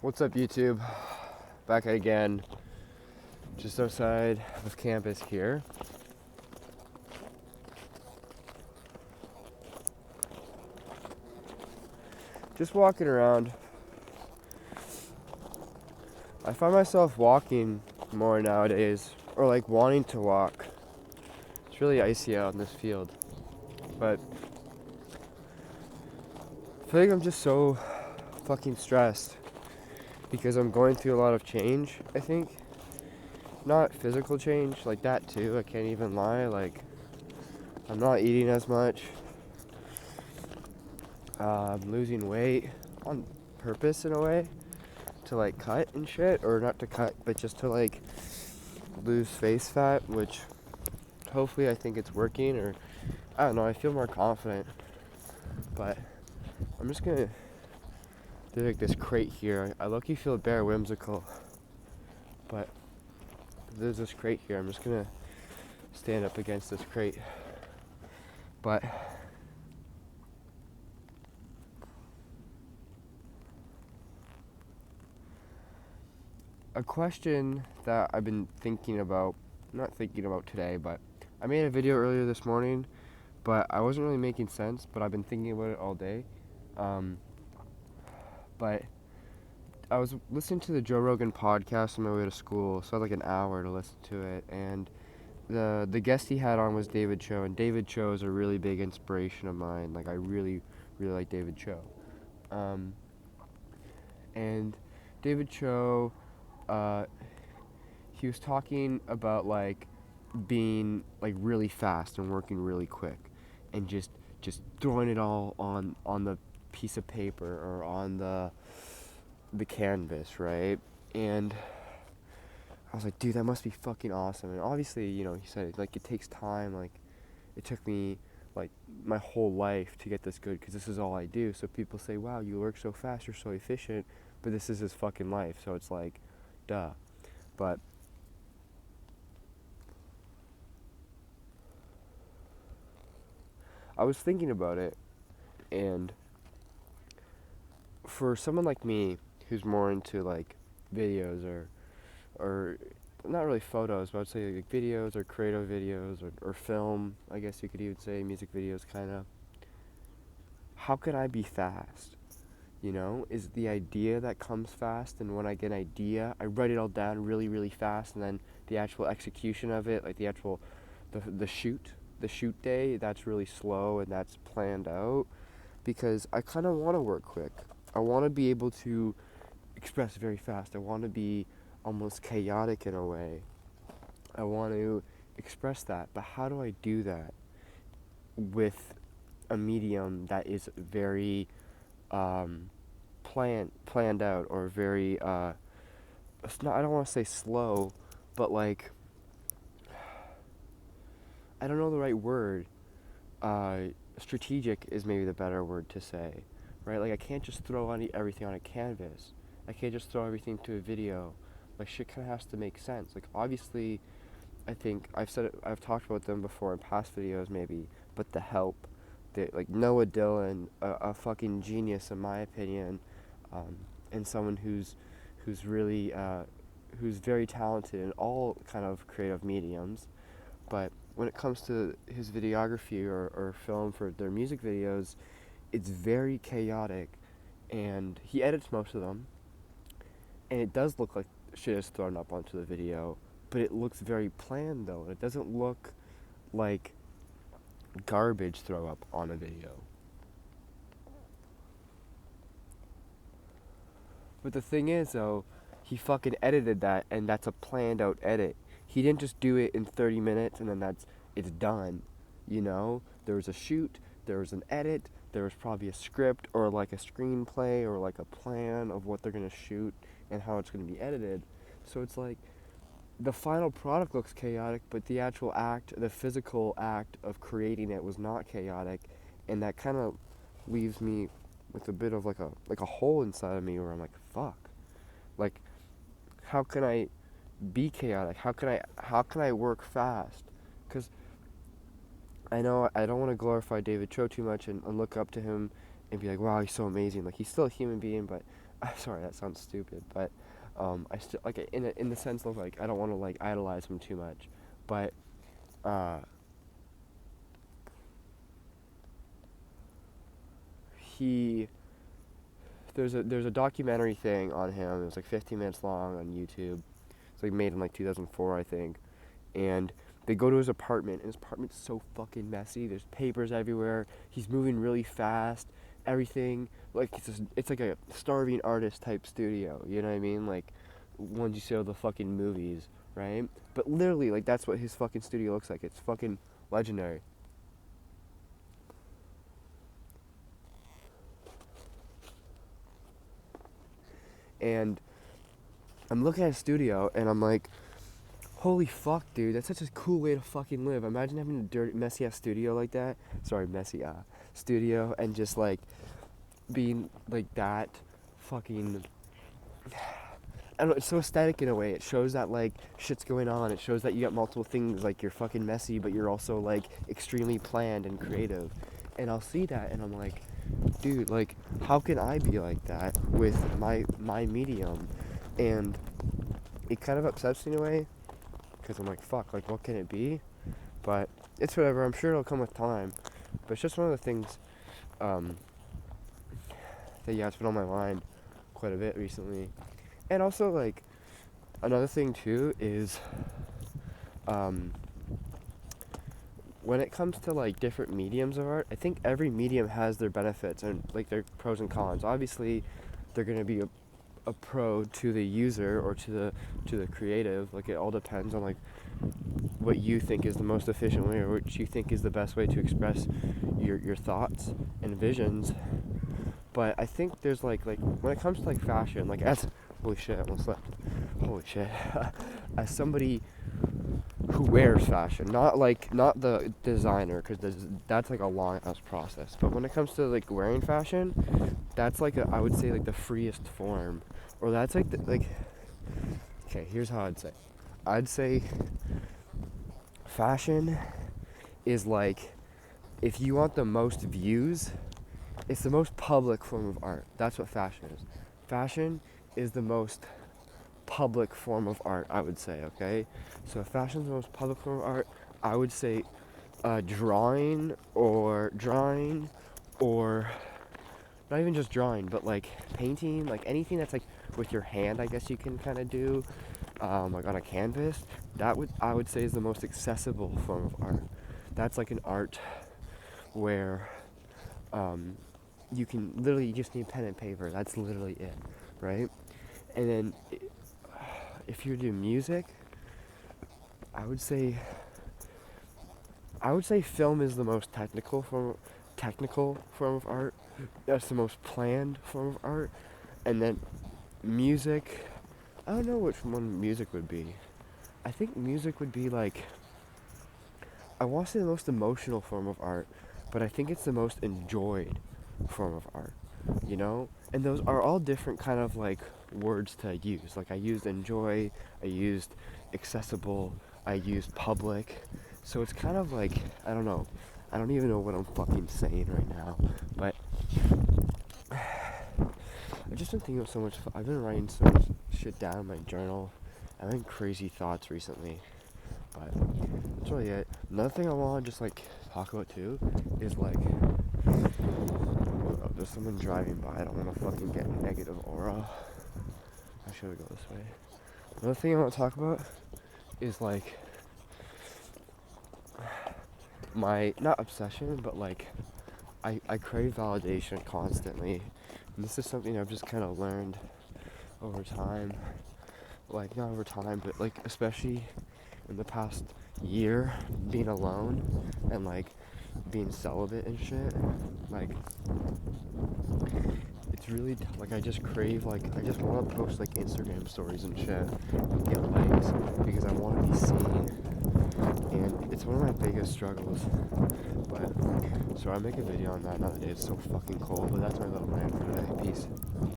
What's up, YouTube? Back again, just outside of campus here. Just walking around. I find myself walking more nowadays, or like wanting to walk. It's really icy out in this field, but I feel like I'm just so fucking stressed because I'm going through a lot of change, I think. Not physical change, like that too, I can't even lie. Like, I'm not eating as much. I'm losing weight on purpose in a way to like cut and shit, or not to cut, but just to like lose face fat, which hopefully I think it's working, or I don't know, I feel more confident. But I'm just gonna do like this crate here. I low-key feel bare whimsical, but there's this crate here. I'm just gonna stand up against this crate. But a question that I've been thinking about, not thinking about today, but I made a video earlier this morning, but I wasn't really making sense, but I've been thinking about it all day. But I was listening to the Joe Rogan podcast on my way to school, so I had like an hour to listen to it, and the guest he had on was David Cho, and David Cho is a really big inspiration of mine. Like, I really, really like David Cho. And David Cho, he was talking about like being like really fast and working really quick, and just throwing it all on the piece of paper or on the canvas, right? And I was like, dude, that must be fucking awesome. And obviously, he said like it takes time. Like, it took me like my whole life to get this good, because this is all I do. So people say, wow, you work so fast, you're so efficient, but this is his fucking life. So it's like, duh. But I was thinking about it, and for someone like me who's more into like videos or not really photos, but I'd say like videos or creative videos or film, I guess you could even say music videos, kind of. How can I be fast? Is the idea that comes fast, and when I get an idea, I write it all down really, really fast, and then the actual execution of it, like the shoot day, that's really slow and that's planned out, because I kind of want to work quick. I want to be able to express very fast. I want to be almost chaotic in a way. I want to express that, but how do I do that with a medium that is very planned out, or very it's not, I don't want to say slow, but like, I don't know the right word. Strategic is maybe the better word to say, right? Like, I can't just throw everything on a canvas. I can't just throw everything to a video. Like, shit kind of has to make sense. Like, obviously, I think I've talked about them before in past videos maybe, but The Help, like Noah Dillon, a fucking genius in my opinion, and someone who's really who's very talented in all kind of creative mediums. But when it comes to his videography or film for their music videos, it's very chaotic, and he edits most of them, and it does look like shit is thrown up onto the video, but it looks very planned though. It doesn't look like garbage throw up on a video. But the thing is though, he fucking edited that, and that's a planned out edit. He didn't just do it in 30 minutes and then it's done. There was a shoot, there was an edit, there was probably a script or like a screenplay or like a plan of what they're gonna shoot and how it's gonna be edited. So it's like, the final product looks chaotic, but the actual act, the physical act of creating it was not chaotic, and that kind of leaves me with a bit of like a hole inside of me where I'm like, fuck. Like, how can I be chaotic? How can I work fast? Cuz I know I don't want to glorify David Cho too much and look up to him and be like, wow, he's so amazing. Like, he's still a human being, but sorry, that sounds stupid, but I still like in the sense of like I don't want to like idolize him too much, but uh, he there's a documentary thing on him. It was like 15 minutes long on YouTube. It's like made in like 2004, I think, and they go to his apartment, and his apartment's so fucking messy. There's papers everywhere. He's moving really fast. Everything like it's like a starving artist type studio. You know what I mean? Like ones you see all the fucking movies, right? But literally, like that's what his fucking studio looks like. It's fucking legendary. And I'm looking at his studio, and I'm like, holy fuck, dude, that's such a cool way to fucking live. Imagine having a dirty, messy ass studio like that. Sorry, messy studio, and just like being like that fucking. I don't know, it's so aesthetic in a way. It shows that like shit's going on. It shows that you got multiple things. Like you're fucking messy, but you're also like extremely planned and creative. And I'll see that, and I'm like, dude, like how can I be like that with my medium? And it kind of upsets me in a way, because I'm like, fuck, like what can it be? But it's whatever. I'm sure it'll come with time. But it's just one of the things um, that yeah, it's been on my mind quite a bit recently. And also like another thing too is um, when it comes to like different mediums of art, I think every medium has their benefits and like their pros and cons. Obviously, they're gonna be a pro to the user or to the creative. Like it all depends on like what you think is the most efficient way or what you think is the best way to express your thoughts and visions. But I think there's like when it comes to like fashion, like as holy shit, I almost left. Holy shit. As somebody who wears fashion, not the designer, because that's like a long ass process. But when it comes to like wearing fashion, that's like I would say like the freest form, or that's like okay, here's how I'd say fashion is like if you want the most views, it's the most public form of art. That's what fashion is. Fashion is the most public form of art, I would say, okay? So if fashion's the most public form of art, I would say drawing or not even just drawing, but like painting, like anything that's like with your hand, I guess you can kind of do, like on a canvas, I would say is the most accessible form of art. That's like an art where you can literally, you just need pen and paper. That's literally it, right? And then if you do music, I would say film is the most technical form of art. That's the most planned form of art. And then music, I don't know which one music would be. I think music would be like, I want to say the most emotional form of art, but I think it's the most enjoyed form of art, you know? And those are all different kind of like words to use. Like I used enjoy, I used accessible, I used public. So it's kind of like, I don't know. I don't even know what I'm fucking saying right now, but I've just been thinking of so much. I've been writing so much shit down in my journal. I'm having crazy thoughts recently, but that's really it. Another thing I want to just like talk about too is like, oh, there's someone driving by. I don't want to fucking get negative aura. I should go this way. Another thing I want to talk about is like my not obsession, but like I crave validation constantly. And this is something I've just kind of learned over time. Like not over time, but like especially in the past year, being alone and like being celibate and shit. Like it's really like I just crave, like I just want to post like Instagram stories and shit and get likes because I want to be seen. And it's one of my biggest struggles. But so I make a video on that another day. It's so fucking cold, but that's my little rant for today. Peace.